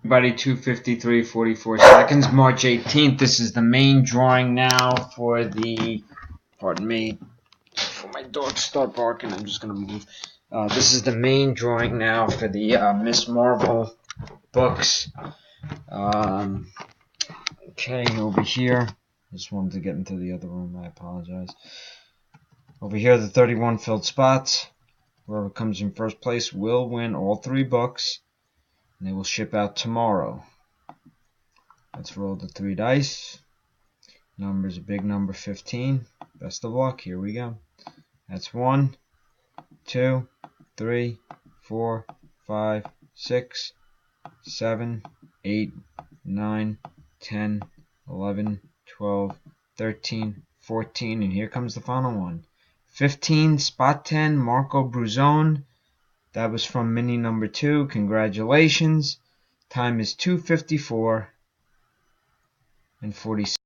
Everybody, 2:53:44 seconds, March 18th. This is the main drawing now for the, pardon me, for my dog to start barking, I'm just going to move. This is the main drawing now for the Miss Marvel books. Okay, over here, I just wanted to get into the other room, I apologize. Over here, the 31 filled spots. Whoever comes in first place will win all 3 books, and they will ship out tomorrow. Let's roll the 3 dice. Number's a big number, 15. Best of luck. Here we go. That's 1, 2, 3, 4, 5, 6, 7, 8, 9, 10, 11, 12, 13, 14. And here comes the final one. 15, spot 10, Marco Bruzone. That was from mini number 2. Congratulations. Time is 2:54 and 46.